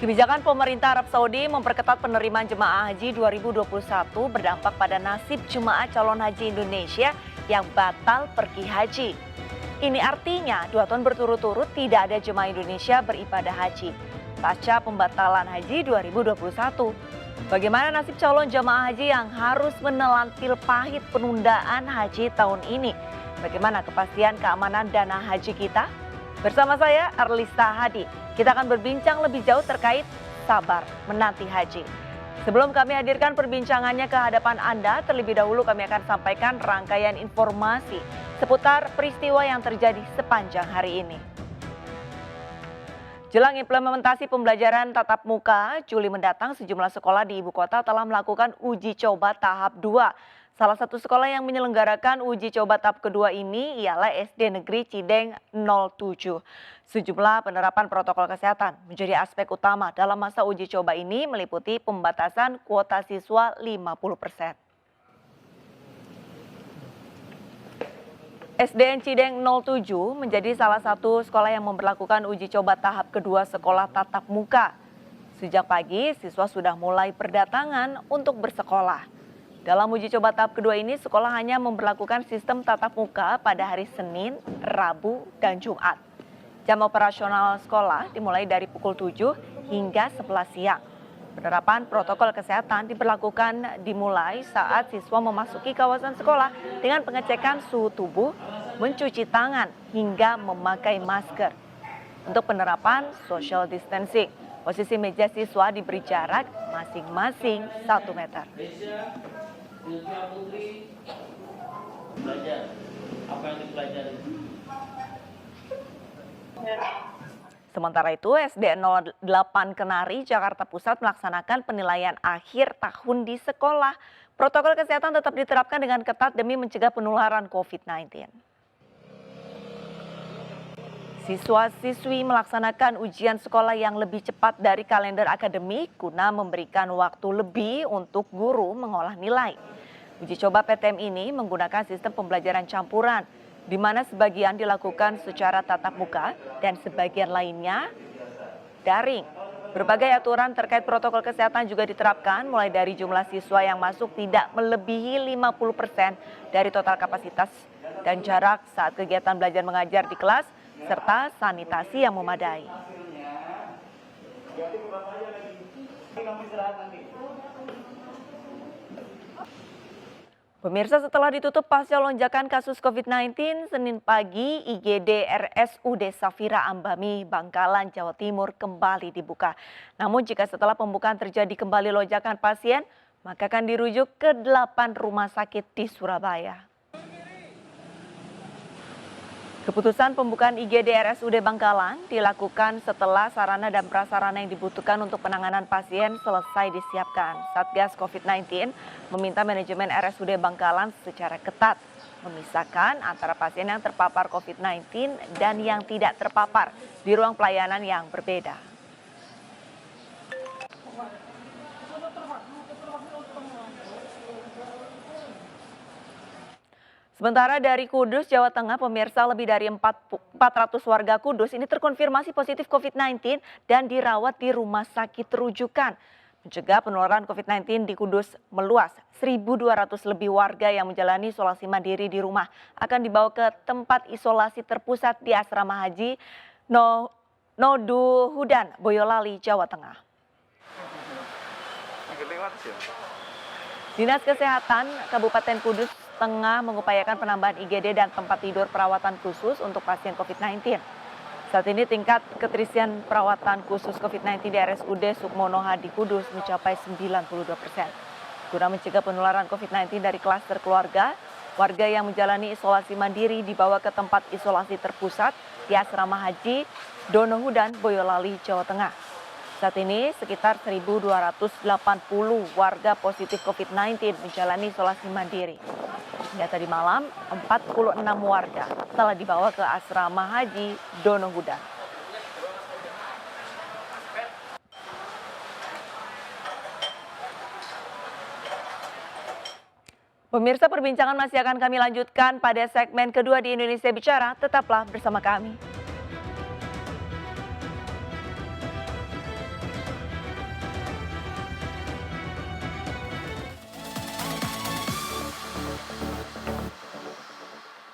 Kebijakan pemerintah Arab Saudi memperketat penerimaan jemaah haji 2021 berdampak pada nasib jemaah calon haji Indonesia yang batal pergi haji. Ini artinya 2 tahun berturut-turut tidak ada jemaah Indonesia beribadah haji pasca pembatalan haji 2021. Bagaimana nasib calon jemaah haji yang harus menelan pil pahit penundaan haji tahun ini? Bagaimana kepastian keamanan dana haji kita? Bersama saya Arlista Hadi, kita akan berbincang lebih jauh terkait sabar menanti haji. Sebelum kami hadirkan perbincangannya ke hadapan Anda, terlebih dahulu kami akan sampaikan rangkaian informasi seputar peristiwa yang terjadi sepanjang hari ini. Jelang implementasi pembelajaran tatap muka Juli mendatang, sejumlah sekolah di ibu kota telah melakukan uji coba tahap 2. Salah satu sekolah yang menyelenggarakan uji coba tahap kedua ini ialah SD Negeri Cideng 07. Sejumlah penerapan protokol kesehatan menjadi aspek utama dalam masa uji coba ini, meliputi pembatasan kuota siswa 50%. SDN Cideng 07 menjadi salah satu sekolah yang memberlakukan uji coba tahap kedua sekolah tatap muka. Sejak pagi, siswa sudah mulai berdatangan untuk bersekolah. Dalam uji coba tahap kedua ini, sekolah hanya memberlakukan sistem tatap muka pada hari Senin, Rabu, dan Jumat. Jam operasional sekolah dimulai dari pukul 7 hingga 11 siang. Penerapan protokol kesehatan diberlakukan dimulai saat siswa memasuki kawasan sekolah dengan pengecekan suhu tubuh, mencuci tangan, hingga memakai masker. Untuk penerapan social distancing, posisi meja siswa diberi jarak masing-masing 1 meter. Belajar apa yang dipelajari. Sementara itu, SD 08 Kenari, Jakarta Pusat melaksanakan penilaian akhir tahun di sekolah. Protokol kesehatan tetap diterapkan dengan ketat demi mencegah penularan COVID-19. Siswa-siswi melaksanakan ujian sekolah yang lebih cepat dari kalender akademik guna memberikan waktu lebih untuk guru mengolah nilai. Uji coba PTM ini menggunakan sistem pembelajaran campuran, di mana sebagian dilakukan secara tatap muka dan sebagian lainnya daring. Berbagai aturan terkait protokol kesehatan juga diterapkan, mulai dari jumlah siswa yang masuk tidak melebihi 50% dari total kapasitas dan jarak saat kegiatan belajar mengajar di kelas, serta sanitasi yang memadai. Pemirsa, setelah ditutup pasca lonjakan kasus COVID-19, Senin pagi IGD RSUD Safira Ambami, Bangkalan, Jawa Timur kembali dibuka. Namun jika setelah pembukaan terjadi kembali lonjakan pasien, maka akan dirujuk ke 8 rumah sakit di Surabaya. Keputusan pembukaan IGD RSUD Bangkalan dilakukan setelah sarana dan prasarana yang dibutuhkan untuk penanganan pasien selesai disiapkan. Satgas COVID-19 meminta manajemen RSUD Bangkalan secara ketat memisahkan antara pasien yang terpapar COVID-19 dan yang tidak terpapar di ruang pelayanan yang berbeda. Sementara dari Kudus, Jawa Tengah, pemirsa, lebih dari 400 warga Kudus ini terkonfirmasi positif COVID-19 dan dirawat di rumah sakit rujukan. Mencegah penularan COVID-19 di Kudus meluas, 1.200 lebih warga yang menjalani isolasi mandiri di rumah akan dibawa ke tempat isolasi terpusat di Asrama Haji Nodu Hudan, Boyolali, Jawa Tengah. Dinas Kesehatan Kabupaten Kudus Tengah mengupayakan penambahan IGD dan tempat tidur perawatan khusus untuk pasien COVID-19. Saat ini tingkat keterisian perawatan khusus COVID-19 di RSUD Sukmono Hadi Kudus mencapai 92%. Guna mencegah penularan COVID-19 dari klaster keluarga, warga yang menjalani isolasi mandiri dibawa ke tempat isolasi terpusat di Asrama Haji Donohudan, Boyolali, Jawa Tengah. Saat ini sekitar 1.280 warga positif COVID-19 menjalani isolasi mandiri. Hingga tadi malam, 46 warga telah dibawa ke Asrama Haji Donohudan. Pemirsa, perbincangan masih akan kami lanjutkan pada segmen kedua di Indonesia Bicara. Tetaplah bersama kami.